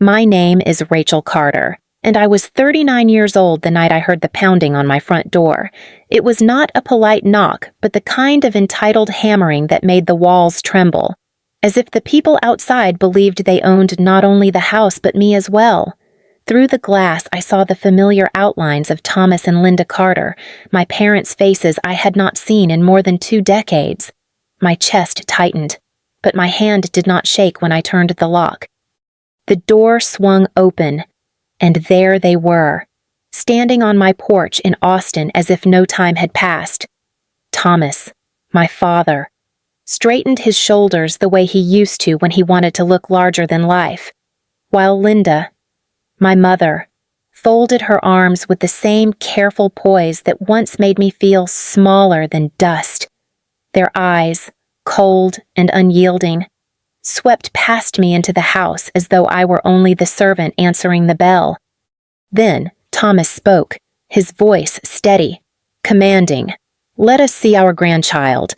My name is Rachel Carter, and I was 39 years old the night I heard the pounding on my front door. It was not a polite knock, but the kind of entitled hammering that made the walls tremble, as if the people outside believed they owned not only the house but me as well. Through the glass, I saw the familiar outlines of Thomas and Linda Carter, my parents' faces I had not seen in more than 2 decades. My chest tightened, but my hand did not shake when I turned the lock. The door swung open, and there they were, standing on my porch in Austin as if no time had passed. Thomas, my father, straightened his shoulders the way he used to when he wanted to look larger than life, while Linda, my mother, folded her arms with the same careful poise that once made me feel smaller than dust. Their eyes, cold and unyielding, swept past me into the house as though I were only the servant answering the bell. Then Thomas spoke, his voice steady, commanding, "Let us see our grandchild."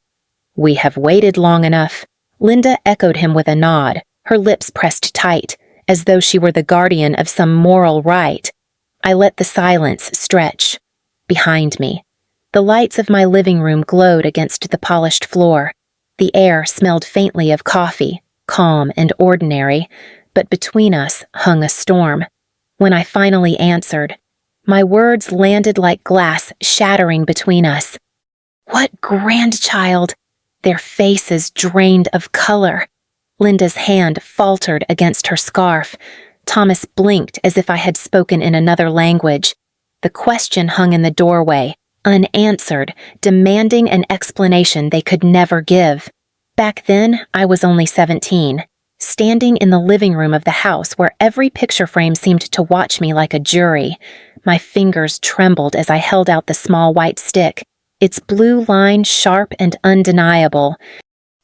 "We have waited long enough." Linda echoed him with a nod, her lips pressed tight, as though she were the guardian of some moral right. I let the silence stretch. Behind me, the lights of my living room glowed against the polished floor. The air smelled faintly of coffee, calm and ordinary, but between us hung a storm. When I finally answered, my words landed like glass shattering between us. "What grandchild?" Their faces drained of color. Linda's hand faltered against her scarf. Thomas blinked as if I had spoken in another language. The question hung in the doorway, unanswered, demanding an explanation they could never give. Back then, I was only 17, standing in the living room of the house where every picture frame seemed to watch me like a jury. My fingers trembled as I held out the small white stick, its blue line sharp and undeniable.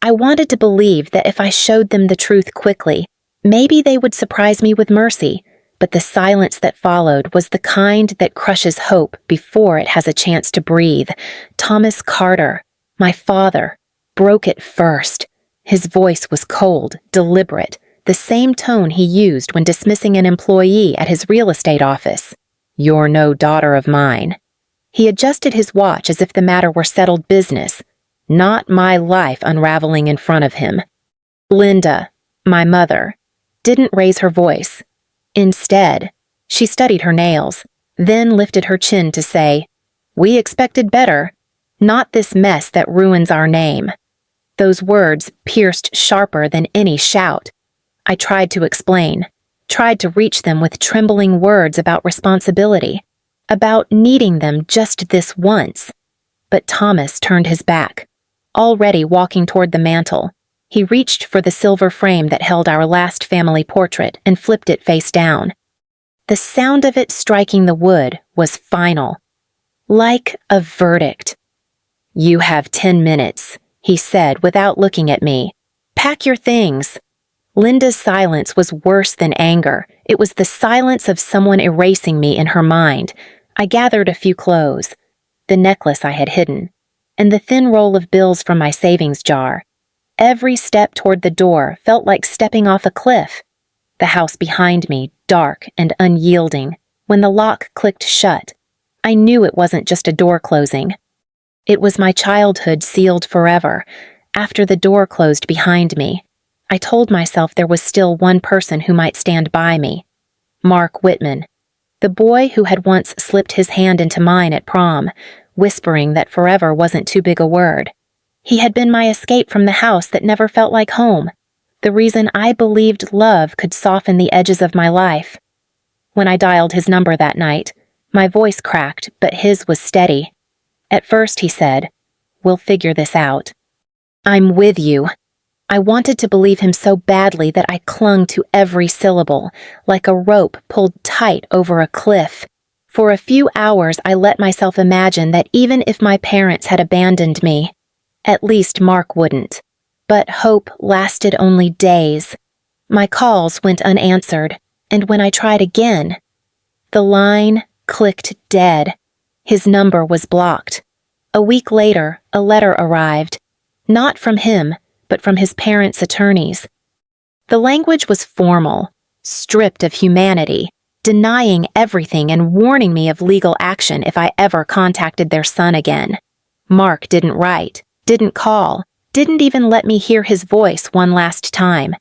I wanted to believe that if I showed them the truth quickly, maybe they would surprise me with mercy, but the silence that followed was the kind that crushes hope before it has a chance to breathe. Thomas Carter, my father, broke it first. His voice was cold, deliberate, the same tone he used when dismissing an employee at his real estate office. "You're no daughter of mine." He adjusted his watch as if the matter were settled business, not my life unraveling in front of him. Linda, my mother, didn't raise her voice. Instead, she studied her nails, then lifted her chin to say, "We expected better. Not this mess that ruins our name." Those words pierced sharper than any shout. I tried to explain, tried to reach them with trembling words about responsibility, about needing them just this once. But Thomas turned his back, already walking toward the mantel. He reached for the silver frame that held our last family portrait and flipped it face down. The sound of it striking the wood was final, like a verdict. "You have 10 minutes, he said without looking at me. "Pack your things." Linda's silence was worse than anger. It was the silence of someone erasing me in her mind. I gathered a few clothes, the necklace I had hidden, and the thin roll of bills from my savings jar. Every step toward the door felt like stepping off a cliff. The house behind me, dark and unyielding. When the lock clicked shut, I knew it wasn't just a door closing. It was my childhood sealed forever. After the door closed behind me, I told myself there was still one person who might stand by me. Mark Whitman, the boy who had once slipped his hand into mine at prom, whispering that forever wasn't too big a word. He had been my escape from the house that never felt like home, the reason I believed love could soften the edges of my life. When I dialed his number that night, my voice cracked, but his was steady. At first he said, "We'll figure this out." "I'm with you." I wanted to believe him so badly that I clung to every syllable, like a rope pulled tight over a cliff. For a few hours I let myself imagine that even if my parents had abandoned me, at least Mark wouldn't. But hope lasted only days. My calls went unanswered, and when I tried again, the line clicked dead. His number was blocked. A week later, a letter arrived, not from him, but from his parents' attorneys. The language was formal, stripped of humanity, denying everything and warning me of legal action if I ever contacted their son again. Mark didn't write, didn't call, didn't even let me hear his voice one last time.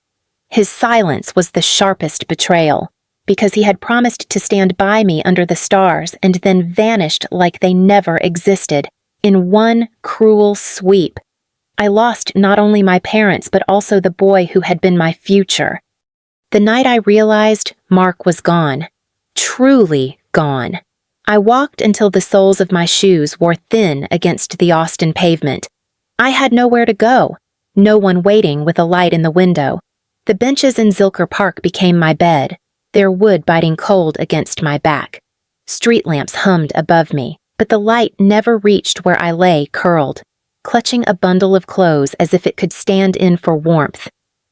His silence was the sharpest betrayal, because he had promised to stand by me under the stars and then vanished like they never existed, in one cruel sweep. I lost not only my parents but also the boy who had been my future. The night I realized Mark was gone. Truly gone. I walked until the soles of my shoes wore thin against the Austin pavement. I had nowhere to go, no one waiting with a light in the window. The benches in Zilker Park became my bed, their wood biting cold against my back. Street lamps hummed above me, but the light never reached where I lay curled, clutching a bundle of clothes as if it could stand in for warmth.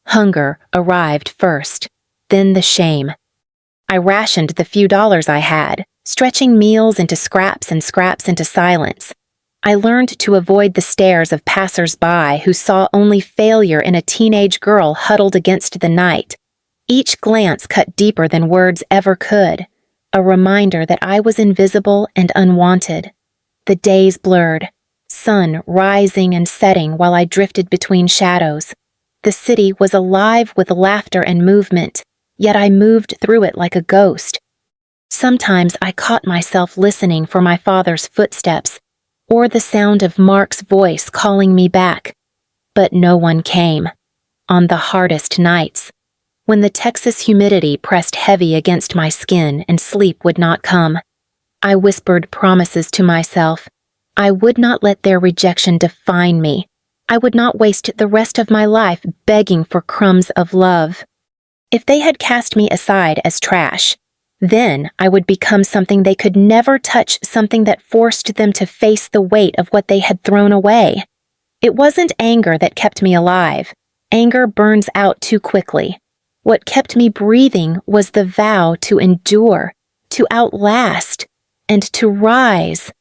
Hunger arrived first, then the shame. I rationed the few dollars I had, stretching meals into scraps and scraps into silence. I learned to avoid the stares of passers-by who saw only failure in a teenage girl huddled against the night. Each glance cut deeper than words ever could, a reminder that I was invisible and unwanted. The days blurred, sun rising and setting while I drifted between shadows. The city was alive with laughter and movement, yet I moved through it like a ghost. Sometimes I caught myself listening for my father's footsteps, or the sound of Mark's voice calling me back. But no one came. On the hardest nights, when the Texas humidity pressed heavy against my skin and sleep would not come, I whispered promises to myself. I would not let their rejection define me. I would not waste the rest of my life begging for crumbs of love. If they had cast me aside as trash, then I would become something they could never touch, something that forced them to face the weight of what they had thrown away. It wasn't anger that kept me alive. Anger burns out too quickly. What kept me breathing was the vow to endure, to outlast, and to rise.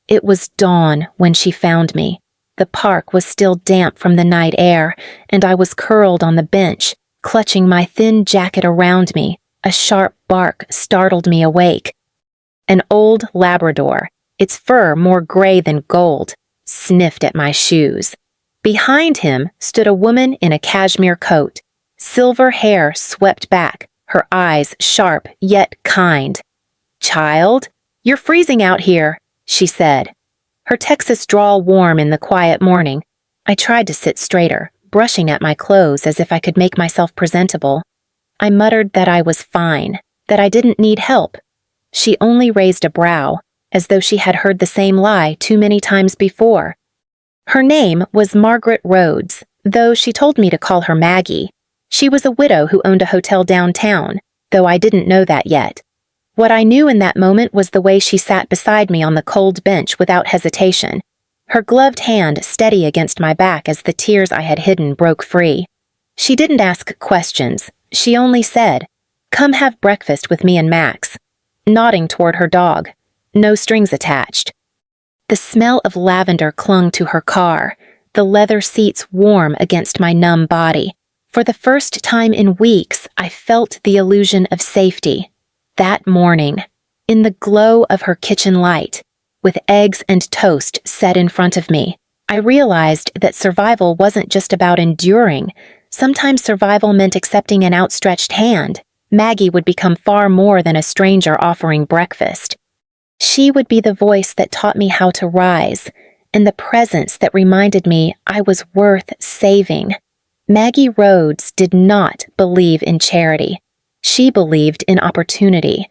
It was dawn when she found me. The park was still damp from the night air, and I was curled on the bench, clutching my thin jacket around me. A sharp bark startled me awake. An old Labrador, its fur more gray than gold, sniffed at my shoes. Behind him stood a woman in a cashmere coat, silver hair swept back, her eyes sharp yet kind. "Child, you're freezing out here," she said, her Texas drawl warm in the quiet morning. I tried to sit straighter, brushing at my clothes as if I could make myself presentable. I muttered that I was fine, that I didn't need help. She only raised a brow, as though she had heard the same lie too many times before. Her name was Margaret Rhodes, though she told me to call her Maggie. She was a widow who owned a hotel downtown, though I didn't know that yet. What I knew in that moment was the way she sat beside me on the cold bench without hesitation, her gloved hand steady against my back as the tears I had hidden broke free. She didn't ask questions. She only said, "Come have breakfast with me and Max," nodding toward her dog, no strings attached. The smell of lavender clung to her car, the leather seats warm against my numb body. For the first time in weeks, I felt the illusion of safety. That morning, in the glow of her kitchen light, with eggs and toast set in front of me, I realized that survival wasn't just about enduring. Sometimes survival meant accepting an outstretched hand. Maggie would become far more than a stranger offering breakfast. She would be the voice that taught me how to rise, and the presence that reminded me I was worth saving. Maggie Rhodes did not believe in charity. She believed in opportunity.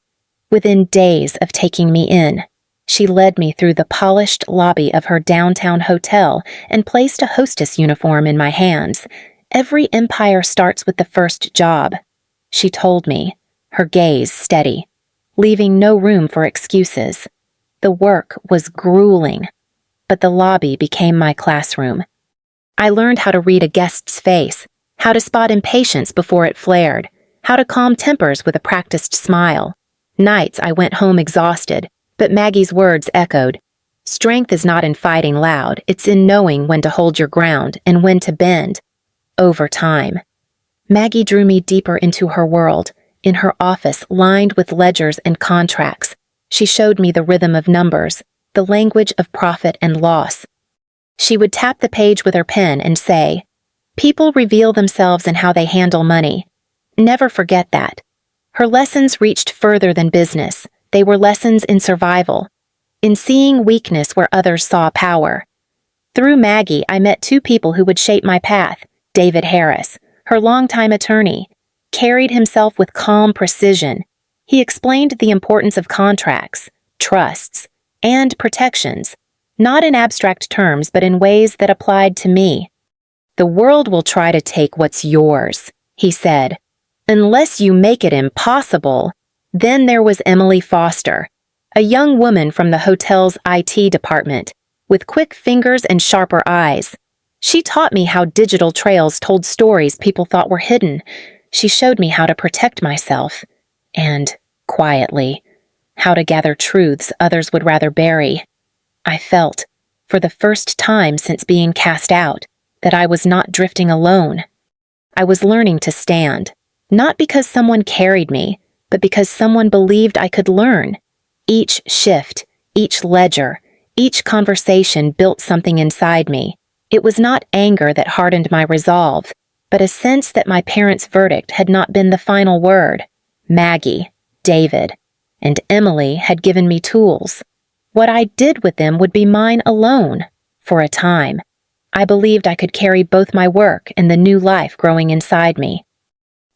Within days of taking me in, she led me through the polished lobby of her downtown hotel and placed a hostess uniform in my hands. "Every empire starts with the first job," she told me, her gaze steady, leaving no room for excuses. The work was grueling, but the lobby became my classroom. I learned how to read a guest's face, how to spot impatience before it flared, how to calm tempers with a practiced smile. Nights I went home exhausted, but Maggie's words echoed. "Strength is not in fighting loud, it's in knowing when to hold your ground and when to bend." Over time, Maggie drew me deeper into her world, In her office, lined with ledgers and contracts, she showed me the rhythm of numbers, the language of profit and loss. She would tap the page with her pen and say, "People reveal themselves in how they handle money. Never forget that." Her lessons reached further than business. They were lessons in survival, in seeing weakness where others saw power. Through Maggie, I met two people who would shape my path. David Harris, her longtime attorney, carried himself with calm precision. He explained the importance of contracts, trusts, and protections, not in abstract terms but in ways that applied to me. "The world will try to take what's yours," he said, "unless you make it impossible." Then there was Emily Foster, a young woman from the hotel's IT department, with quick fingers and sharper eyes. She taught me how digital trails told stories people thought were hidden. She showed me how to protect myself, and, quietly, how to gather truths others would rather bury. I felt, for the first time since being cast out, that I was not drifting alone. I was learning to stand, not because someone carried me, but because someone believed I could learn. Each shift, each ledger, each conversation built something inside me. It was not anger that hardened my resolve, but a sense that my parents' verdict had not been the final word. Maggie, David, and Emily had given me tools. What I did with them would be mine alone, for a time. I believed I could carry both my work and the new life growing inside me.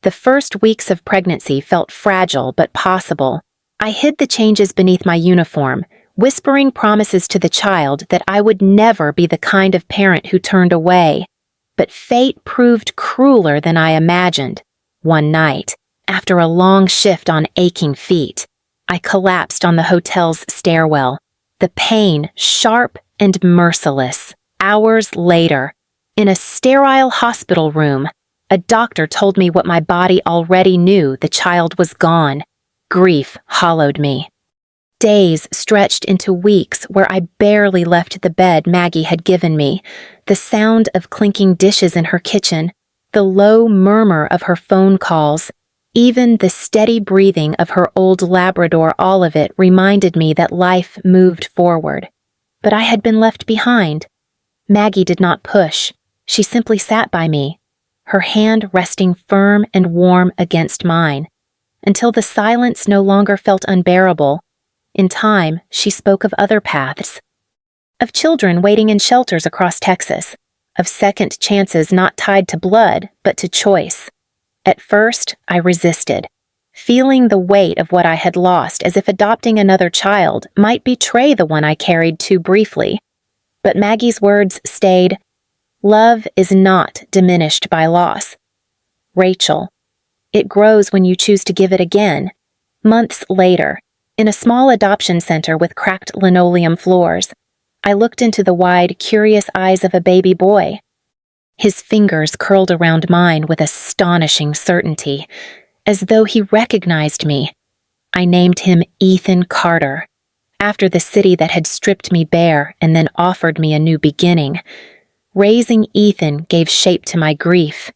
The first weeks of pregnancy felt fragile but possible. I hid the changes beneath my uniform, whispering promises to the child that I would never be the kind of parent who turned away. But fate proved crueler than I imagined. One night, after a long shift on aching feet, I collapsed on the hotel's stairwell, the pain sharp and merciless. Hours later, in a sterile hospital room, a doctor told me what my body already knew: the child was gone. Grief hollowed me. Days stretched into weeks where I barely left the bed Maggie had given me, the sound of clinking dishes in her kitchen, the low murmur of her phone calls, even the steady breathing of her old Labrador. All of it reminded me that life moved forward. But I had been left behind. Maggie did not push. She simply sat by me, her hand resting firm and warm against mine, until the silence no longer felt unbearable. In time, she spoke of other paths, of children waiting in shelters across Texas, of second chances not tied to blood, but to choice. At first, I resisted, feeling the weight of what I had lost, as if adopting another child might betray the one I carried too briefly. But Maggie's words stayed, "Love is not diminished by loss. Rachel, it grows when you choose to give it again." Months later, in a small adoption center with cracked linoleum floors, I looked into the wide, curious eyes of a baby boy. His fingers curled around mine with astonishing certainty, as though he recognized me. I named him Ethan Carter, after the city that had stripped me bare and then offered me a new beginning. Raising Ethan gave shape to my grief.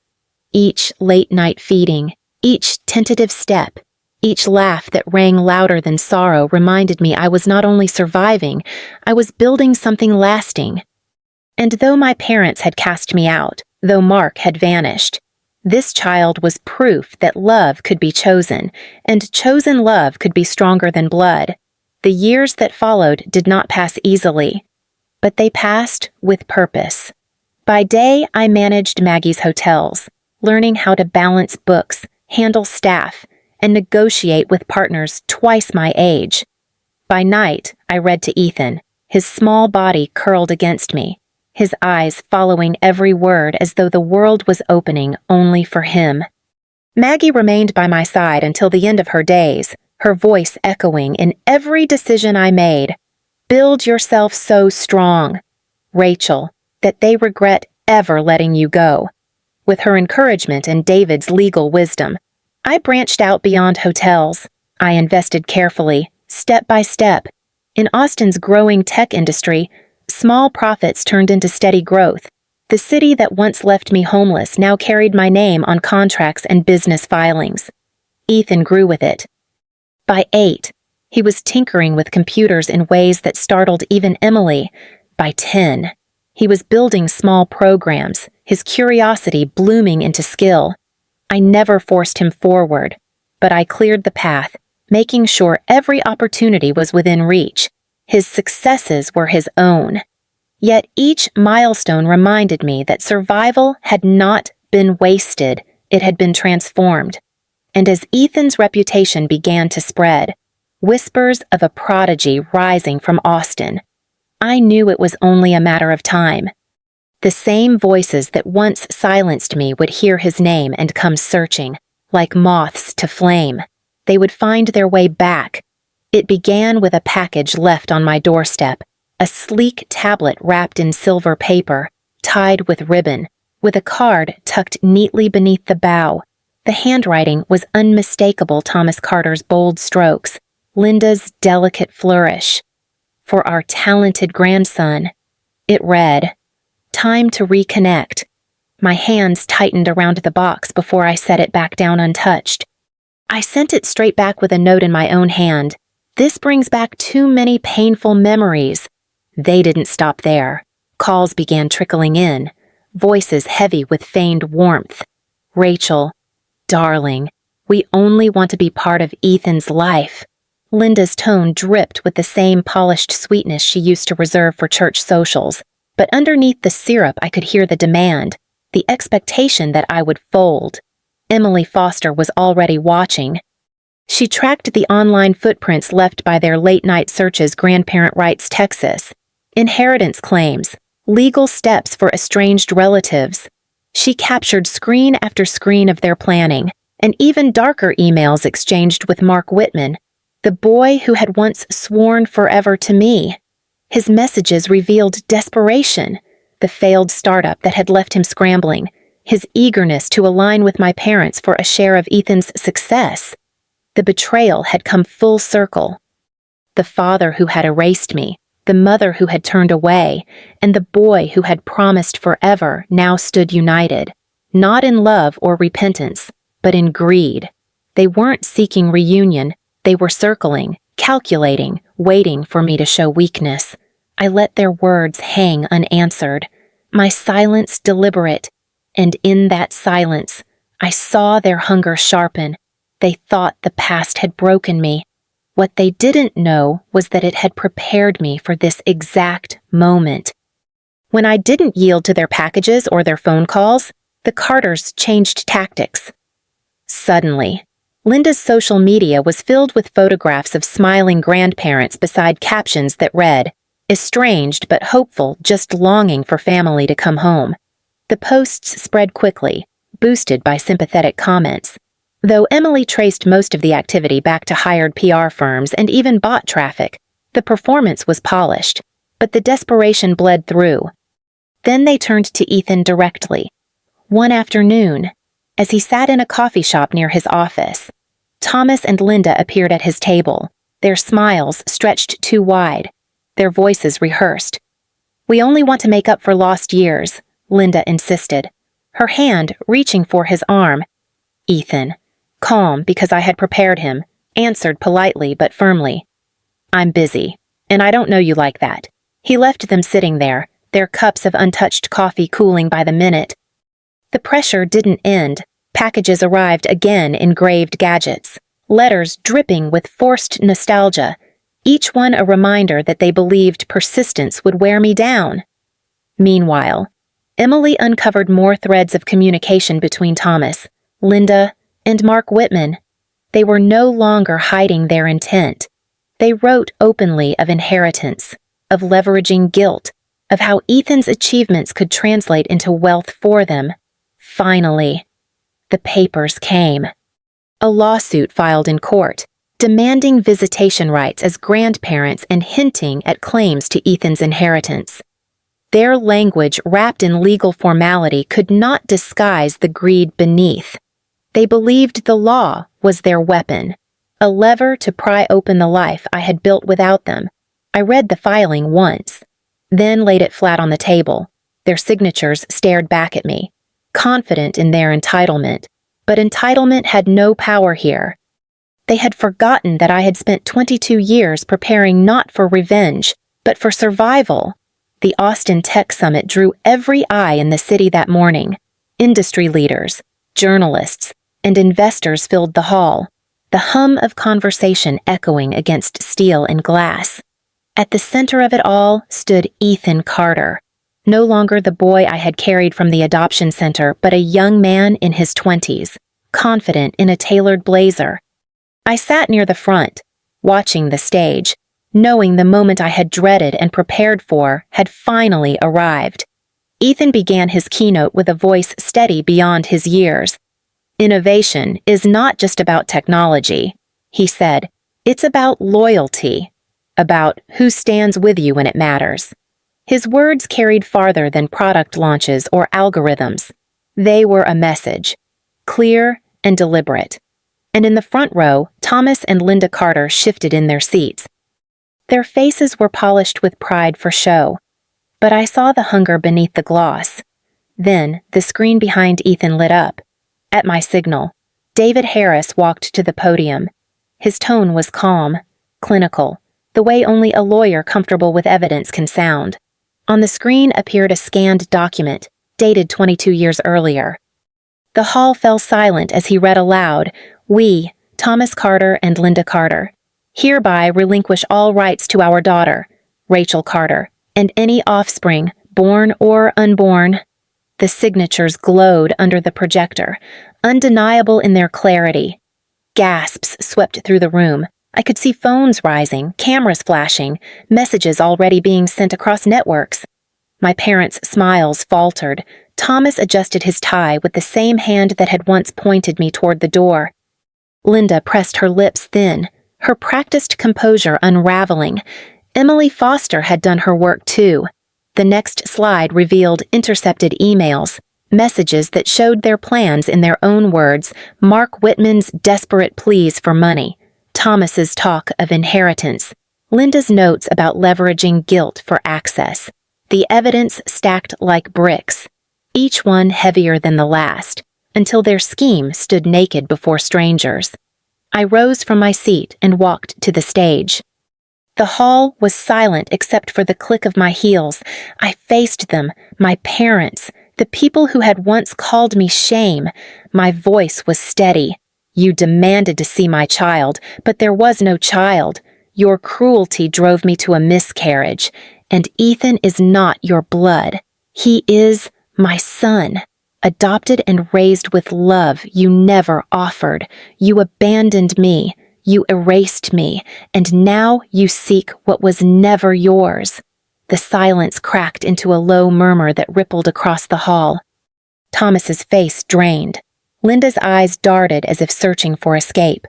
Each late-night feeding, each tentative step, each laugh that rang louder than sorrow reminded me I was not only surviving, I was building something lasting. And though my parents had cast me out, though Mark had vanished, this child was proof that love could be chosen, and chosen love could be stronger than blood. The years that followed did not pass easily, but they passed with purpose. By day, I managed Maggie's hotels, learning how to balance books, handle staff, and negotiate with partners twice my age. By night, I read to Ethan, his small body curled against me, his eyes following every word as though the world was opening only for him. Maggie remained by my side until the end of her days, her voice echoing in every decision I made. "Build yourself so strong, Rachel, that they regret ever letting you go." With her encouragement and David's legal wisdom, I branched out beyond hotels. I invested carefully, step by step. In Austin's growing tech industry, small profits turned into steady growth. The city that once left me homeless now carried my name on contracts and business filings. Ethan grew with it. By 8, he was tinkering with computers in ways that startled even Emily. By 10, he was building small programs, his curiosity blooming into skill. I never forced him forward, but I cleared the path, making sure every opportunity was within reach. His successes were his own. Yet each milestone reminded me that survival had not been wasted, it had been transformed. And as Ethan's reputation began to spread, whispers of a prodigy rising from Austin, I knew it was only a matter of time. The same voices that once silenced me would hear his name and come searching, like moths to flame. They would find their way back. It began with a package left on my doorstep, a sleek tablet wrapped in silver paper, tied with ribbon, with a card tucked neatly beneath the bow. The handwriting was unmistakable Thomas Carter's bold strokes, Linda's delicate flourish. For our talented grandson, it read, "Time to reconnect." My hands tightened around the box before I set it back down untouched. I sent it straight back with a note in my own hand. "This brings back too many painful memories." They didn't stop there. Calls began trickling in, voices heavy with feigned warmth. "Rachel, darling, we only want to be part of Ethan's life." Linda's tone dripped with the same polished sweetness she used to reserve for church socials, but underneath the syrup I could hear the demand, the expectation that I would fold. Emily Foster was already watching. She tracked the online footprints left by their late-night searches Grandparent Rights Texas, inheritance claims, legal steps for estranged relatives. She captured screen after screen of their planning, and even darker emails exchanged with Mark Whitman, the boy who had once sworn forever to me. His messages revealed desperation, the failed startup that had left him scrambling, his eagerness to align with my parents for a share of Ethan's success. The betrayal had come full circle. The father who had erased me, the mother who had turned away, and the boy who had promised forever now stood united, not in love or repentance, but in greed. They weren't seeking reunion, they were circling, calculating, waiting for me to show weakness. I let their words hang unanswered, my silence deliberate, and in that silence, I saw their hunger sharpen. They thought the past had broken me. What they didn't know was that it had prepared me for this exact moment. When I didn't yield to their packages or their phone calls, the Carters changed tactics. Suddenly, Linda's social media was filled with photographs of smiling grandparents beside captions that read, "Estranged but hopeful, just longing for family to come home." The posts spread quickly, boosted by sympathetic comments. Though Emily traced most of the activity back to hired PR firms and even bot traffic, the performance was polished, but the desperation bled through. Then they turned to Ethan directly. One afternoon, as he sat in a coffee shop near his office, Thomas and Linda appeared at his table, their smiles stretched too wide, their voices rehearsed. "We only want to make up for lost years," Linda insisted, her hand reaching for his arm. Ethan, calm because I had prepared him, answered politely but firmly, "I'm busy, and I don't know you like that." He left them sitting there, their cups of untouched coffee cooling by the minute. The pressure didn't end. Packages arrived again in engraved gadgets, letters dripping with forced nostalgia, each one a reminder that they believed persistence would wear me down. Meanwhile, Emily uncovered more threads of communication between Thomas, Linda, and Mark Whitman. They were no longer hiding their intent. They wrote openly of inheritance, of leveraging guilt, of how Ethan's achievements could translate into wealth for them. Finally, the papers came. A lawsuit filed in court, demanding visitation rights as grandparents and hinting at claims to Ethan's inheritance. Their language, wrapped in legal formality, could not disguise the greed beneath. They believed the law was their weapon, a lever to pry open the life I had built without them. I read the filing once, then laid it flat on the table. Their signatures stared back at me, confident in their entitlement, But entitlement had no power here. They had forgotten that I had spent 22 years preparing not for revenge, but for survival. The Austin Tech Summit drew every eye in the city that morning. Industry leaders, journalists, and investors filled the hall, the hum of conversation echoing against steel and glass. At the center of it all stood Ethan Carter, no longer the boy I had carried from the adoption center, but a young man in his 20s, confident in a tailored blazer. I sat near the front, watching the stage, knowing the moment I had dreaded and prepared for had finally arrived. Ethan began his keynote with a voice steady beyond his years. "Innovation is not just about technology," he said. "It's about loyalty, about who stands with you when it matters." His words carried farther than product launches or algorithms. They were a message, clear and deliberate. And in the front row, Thomas and Linda Carter shifted in their seats. Their faces were polished with pride for show, but I saw the hunger beneath the gloss. Then, the screen behind Ethan lit up. At my signal, David Harris walked to the podium. His tone was calm, clinical, the way only a lawyer comfortable with evidence can sound. On the screen appeared a scanned document, dated 22 years earlier. The hall fell silent as he read aloud, "We, Thomas Carter and Linda Carter, hereby relinquish all rights to our daughter, Rachel Carter, and any offspring, born or unborn." The signatures glowed under the projector, undeniable in their clarity. Gasps swept through the room. I could see phones rising, cameras flashing, messages already being sent across networks. My parents' smiles faltered. Thomas adjusted his tie with the same hand that had once pointed me toward the door. Linda pressed her lips thin, her practiced composure unraveling. Emily Foster had done her work too. The next slide revealed intercepted emails, messages that showed their plans in their own words, Mark Whitman's desperate pleas for money, Thomas's talk of inheritance, Linda's notes about leveraging guilt for access. The evidence stacked like bricks, each one heavier than the last, until their scheme stood naked before strangers. I rose from my seat and walked to the stage. The hall was silent except for the click of my heels. I faced them, my parents, the people who had once called me shame. My voice was steady. "You demanded to see my child, but there was no child. Your cruelty drove me to a miscarriage, and Ethan is not your blood. He is my son, adopted and raised with love you never offered. You abandoned me. You erased me, and now you seek what was never yours." The silence cracked into a low murmur that rippled across the hall. Thomas's face drained. Linda's eyes darted as if searching for escape.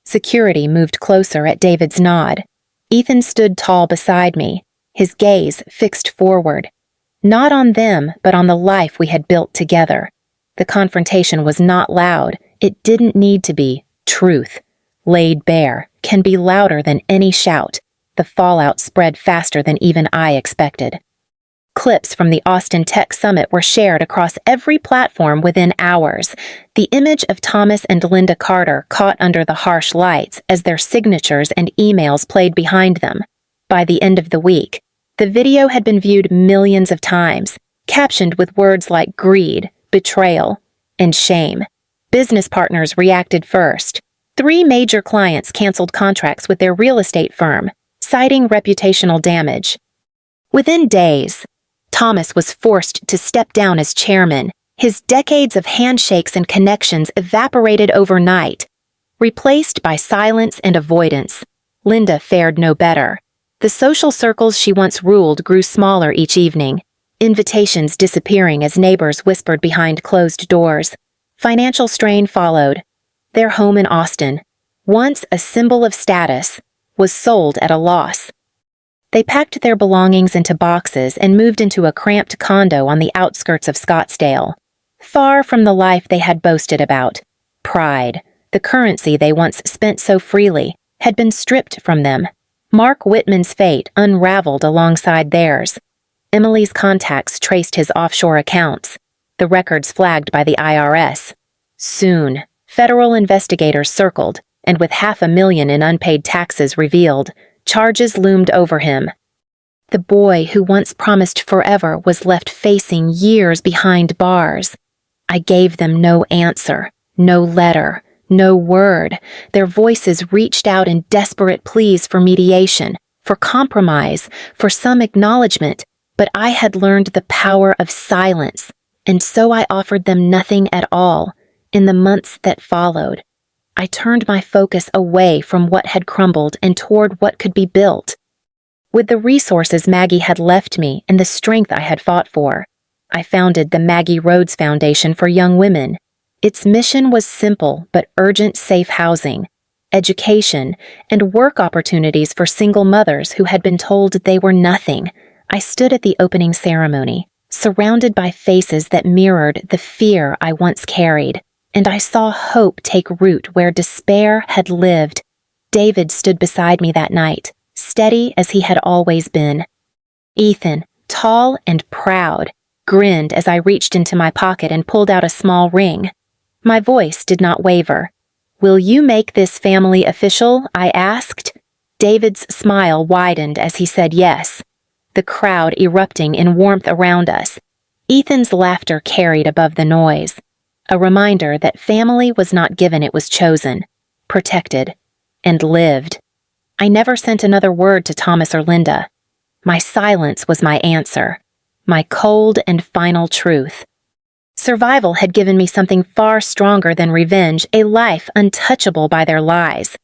Security moved closer at David's nod. Ethan stood tall beside me, his gaze fixed forward. Not on them, but on the life we had built together. The confrontation was not loud. It didn't need to be. Truth, laid bare, can be louder than any shout. The fallout spread faster than even I expected. Clips from the Austin Tech Summit were shared across every platform within hours. The image of Thomas and Linda Carter caught under the harsh lights as their signatures and emails played behind them. By the end of the week, the video had been viewed millions of times, captioned with words like greed, betrayal, and shame. Business partners reacted first. 3 major clients canceled contracts with their real estate firm, citing reputational damage. Within days, Thomas was forced to step down as chairman. His decades of handshakes and connections evaporated overnight. Replaced by silence and avoidance, Linda fared no better. The social circles she once ruled grew smaller each evening, invitations disappearing as neighbors whispered behind closed doors. Financial strain followed. Their home in Austin, once a symbol of status, was sold at a loss. They packed their belongings into boxes and moved into a cramped condo on the outskirts of Scottsdale, far from the life they had boasted about. Pride, the currency they once spent so freely, had been stripped from them. Mark Whitman's fate unraveled alongside theirs. Emily's contacts traced his offshore accounts, the records flagged by the IRS. Soon, federal investigators circled, and with $500,000 in unpaid taxes revealed, charges loomed over him. The boy who once promised forever was left facing years behind bars. I gave them no answer, no letter, no word. Their voices reached out in desperate pleas for mediation, for compromise, for some acknowledgement, but I had learned the power of silence, and so I offered them nothing at all. In the months that followed, I turned my focus away from what had crumbled and toward what could be built. With the resources Maggie had left me and the strength I had fought for, I founded the Maggie Rhodes Foundation for Young Women. Its mission was simple but urgent: safe housing, education, and work opportunities for single mothers who had been told they were nothing. I stood at the opening ceremony, surrounded by faces that mirrored the fear I once carried, and I saw hope take root where despair had lived. David stood beside me that night, steady as he had always been. Ethan, tall and proud, grinned as I reached into my pocket and pulled out a small ring. My voice did not waver. "Will you make this family official?" I asked. David's smile widened as he said yes, the crowd erupting in warmth around us. Ethan's laughter carried above the noise, a reminder that family was not given, it was chosen, protected, and lived. I never sent another word to Thomas or Linda. My silence was my answer, my cold and final truth. Survival had given me something far stronger than revenge, a life untouchable by their lies.